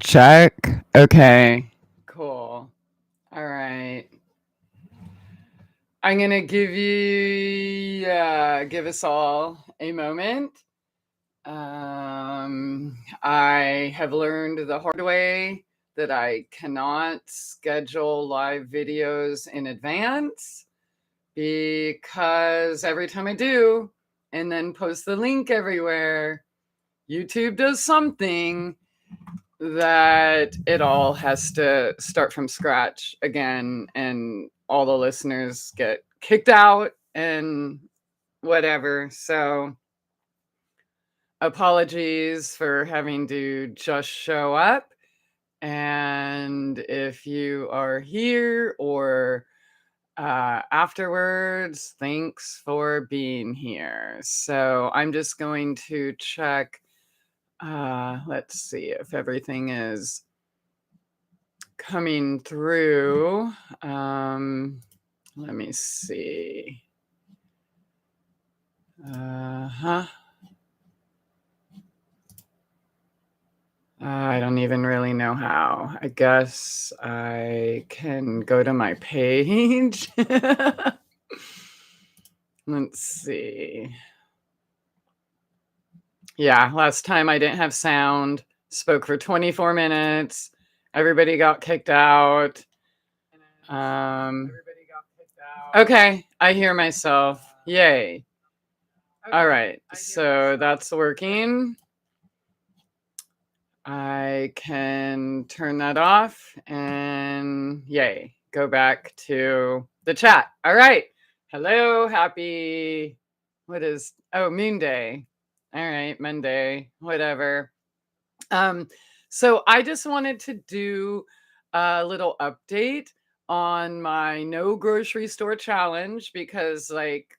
Check. Okay. Cool. All right. I'm gonna give us all a moment. I have learned the hard way that I cannot schedule live videos in advance because every time I do and then post the link everywhere, YouTube does something that it all has to start from scratch again, and all the listeners get kicked out and whatever. So, apologies for having to just show up. And if you are here or afterwards, thanks for being here. So, I'm just going to check. Let's see if everything is coming through. Let me see. Huh. I don't even really know how. I guess I can go to my page. Let's see. Yeah, last time I didn't have sound, spoke for 24 minutes. Everybody got kicked out. Okay, I hear myself. Yay. All right, so that's working. I can turn that off and yay, go back to the chat. All right. Hello, happy, Moon Day. All right, Monday, whatever. So I just wanted to do a little update on my no grocery store challenge because, like,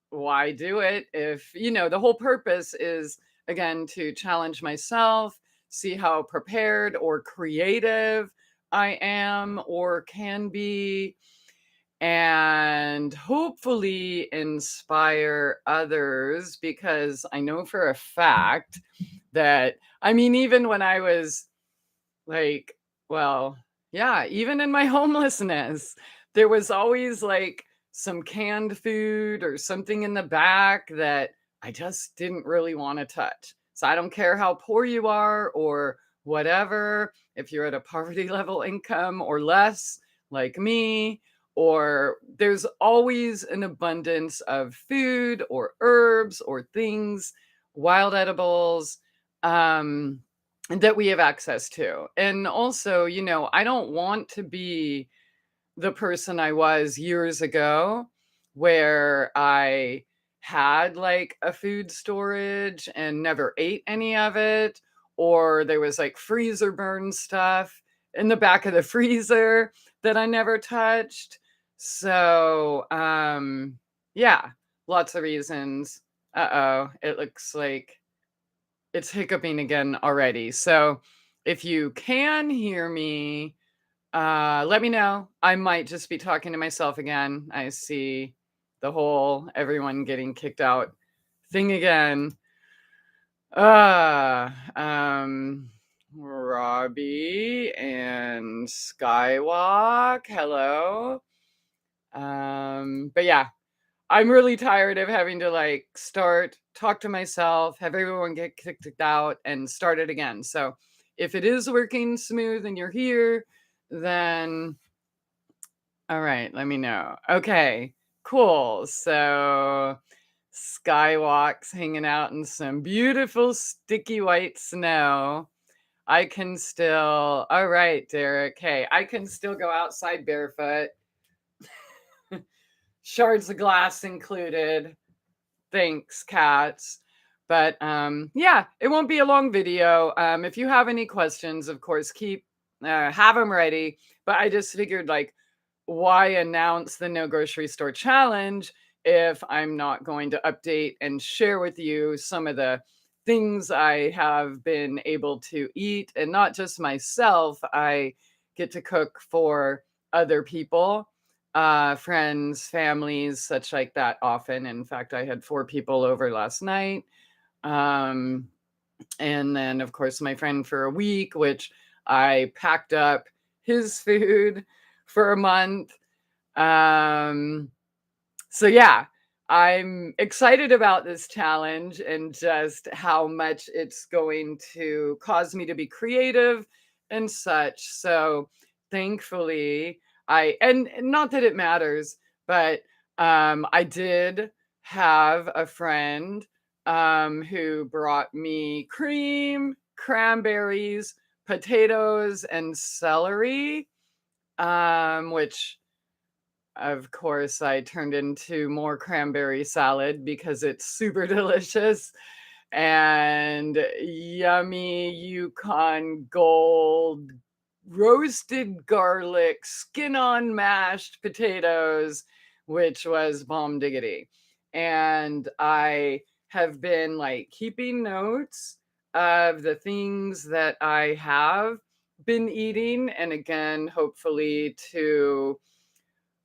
why do it if, the whole purpose is, again, to challenge myself, see how prepared or creative I am or can be, and hopefully inspire others because I know for a fact that, I mean, even when I was like, well, yeah, even in my homelessness, there was always like some canned food or something in the back that I just didn't really want to touch. So I don't care how poor you are or whatever, if you're at a poverty level income or less, like me, or there's always an abundance of food or herbs or things, wild edibles. That we have access to. And also, I don't want to be the person I was years ago where I had like a food storage and never ate any of it, or there was like freezer burn stuff in the back of the freezer that I never touched. So, yeah, lots of reasons. Uh-oh, it looks like it's hiccuping again already. So if you can hear me, let me know. I might just be talking to myself again. I see the whole everyone getting kicked out thing again. Uh, um, Robbie and Skywalk, hello. But yeah, I'm really tired of having to like talk to myself, have everyone get kicked out and start it again. So if it is working smooth and you're here, then all right, let me know. Okay, cool. So Skywalk's hanging out in some beautiful sticky white snow. I can still, all right, Derek. Hey, I can still go outside barefoot, shards of glass included. Thanks, cats. But yeah, it won't be a long video. If you have any questions, of course, have them ready. But I just figured, like, why announce the no grocery store challenge if I'm not going to update and share with you some of the things I have been able to eat, and not just myself. I get to cook for other people, friends, families, such like that often. In fact, I had 4 people over last night. Um, and then, of course, my friend for a week, which I packed up his food for a month. Um, so yeah, I'm excited about this challenge and just how much it's going to cause me to be creative and such. So thankfully, and not that it matters, but I did have a friend who brought me cream, cranberries, potatoes, and celery, which of course, I turned into more cranberry salad because it's super delicious and yummy Yukon Gold roasted garlic, skin on mashed potatoes, which was bomb diggity. And I have been like keeping notes of the things that I have been eating. And again, hopefully to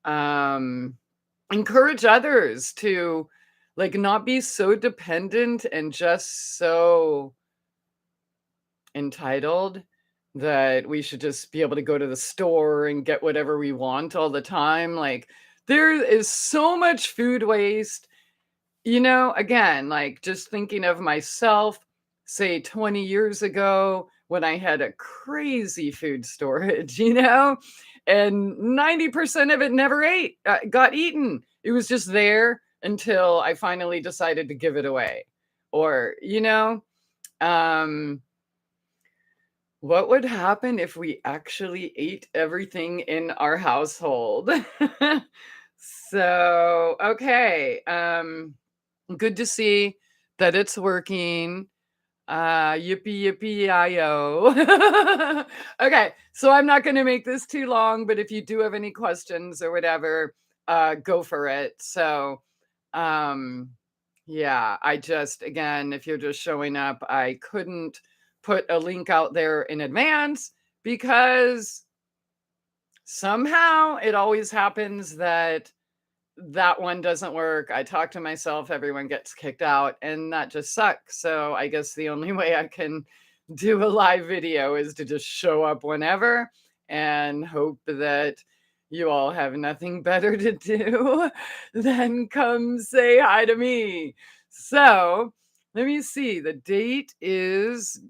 um encourage others to like not be so dependent and just so entitled that we should just be able to go to the store and get whatever we want all the time. Like there is so much food waste. Again, like just thinking of myself, say 20 years ago when I had a crazy food storage, and 90% of it never got eaten. It was just there until I finally decided to give it away. Or, um, what would happen if we actually ate everything in our household? So, okay. Good to see that it's working. Yippee yippee I-O. Okay, so I'm not going to make this too long, but if you do have any questions or whatever, go for it. So, um, yeah, again, if you're just showing up, I couldn't put a link out there in advance because somehow it always happens that one doesn't work. I talk to myself, everyone gets kicked out, and that just sucks. So I guess the only way I can do a live video is to just show up whenever and hope that you all have nothing better to do than come say hi to me. So let me see. The date is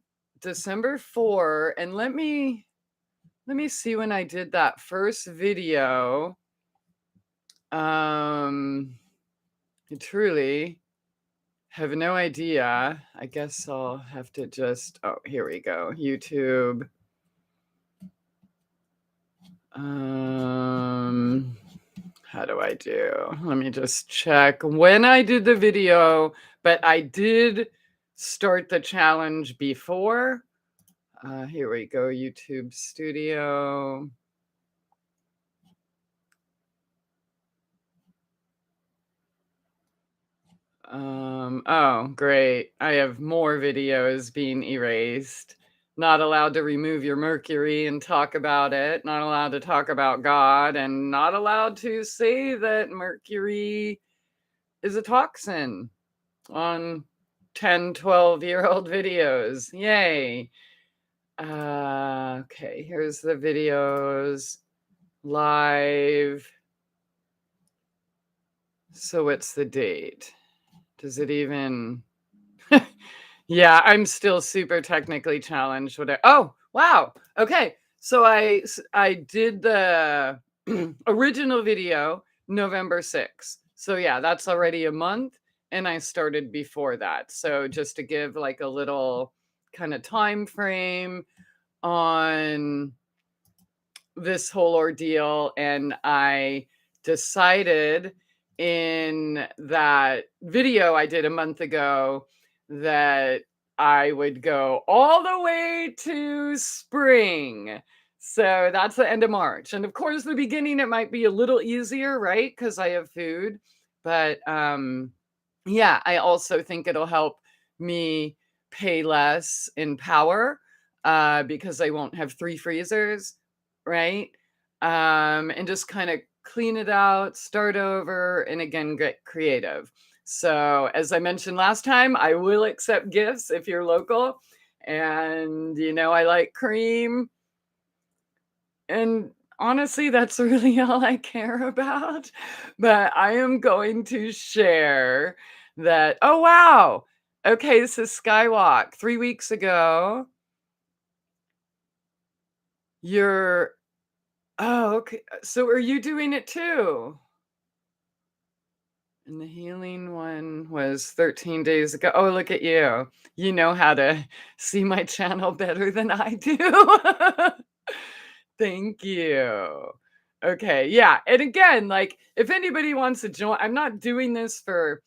December 4, and let me see when I did that first video. I truly have no idea. I guess I'll have to oh, here we go. YouTube. How do I do? Let me just check when I did the video, but I did start the challenge before. Here we go, YouTube Studio. Oh, great. I have more videos being erased. Not allowed to remove your mercury and talk about it. Not allowed to talk about God, and not allowed to say that mercury is a toxin on 10, 12-year-old videos. Yay. Okay, here's the videos live. So what's the date? Does it even... Yeah, I'm still super technically challenged. Oh, wow. Okay. So I did the original video November 6th. So yeah, that's already a month, and I started before that. So just to give like a little kind of time frame on this whole ordeal, and I decided in that video I did a month ago that I would go all the way to spring. So that's the end of March. And of course, the beginning, it might be a little easier, right? Because I have food. But yeah, I also think it'll help me pay less in power because I won't have 3 freezers, right? And just kind of clean it out, start over, and again, get creative. So, as I mentioned last time, I will accept gifts if you're local. And, I like cream. And honestly, that's really all I care about. But I am going to share that. Oh, wow. Okay, so Skywalk, 3 weeks ago, you're, oh, okay. So are you doing it too? And the healing one was 13 days ago. Oh, look at you. You know how to see my channel better than I do. Thank you. Okay, yeah, and again, like, if anybody wants to join, I'm not doing this for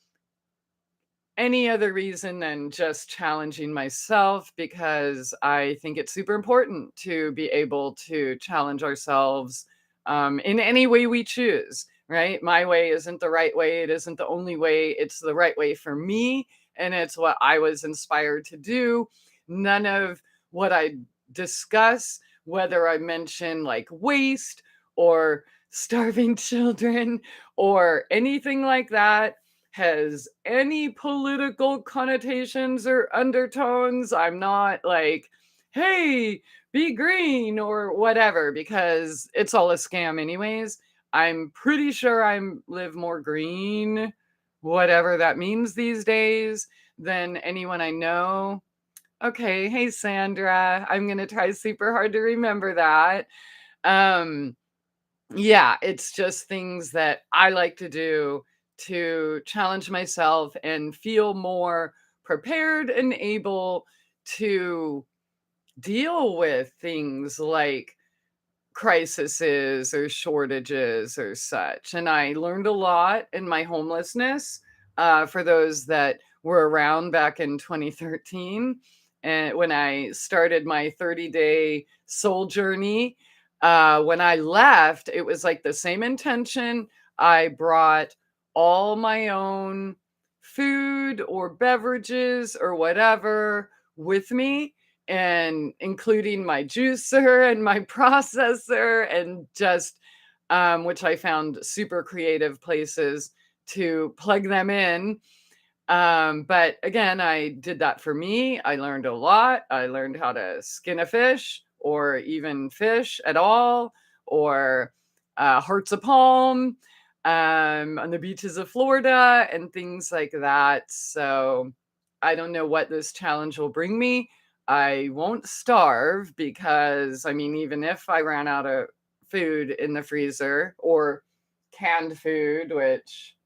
any other reason than just challenging myself because I think it's super important to be able to challenge ourselves in any way we choose, right? My way isn't the right way. It isn't the only way. It's the right way for me. And it's what I was inspired to do. None of what I discuss, whether I mention like waste or starving children or anything like that, has any political connotations or undertones. I'm not like, hey, be green or whatever, because it's all a scam, anyways. I'm pretty sure I'm live more green, whatever that means these days, than anyone I know. Okay, hey Sandra, I'm gonna try super hard to remember that. Um, yeah, it's just things that I like to do to challenge myself and feel more prepared and able to deal with things like crises or shortages or such. And I learned a lot in my homelessness, for those that were around back in 2013. And when I started my 30-day soul journey, when I left, it was like the same intention. I brought all my own food or beverages or whatever with me, and including my juicer and my processor, and just which I found super creative places to plug them in. But again, I did that for me. I learned a lot. I learned how to skin a fish or even fish at all, or hearts of palm on the beaches of Florida and things like that. So I don't know what this challenge will bring me. I won't starve because, I mean, even if I ran out of food in the freezer or canned food, which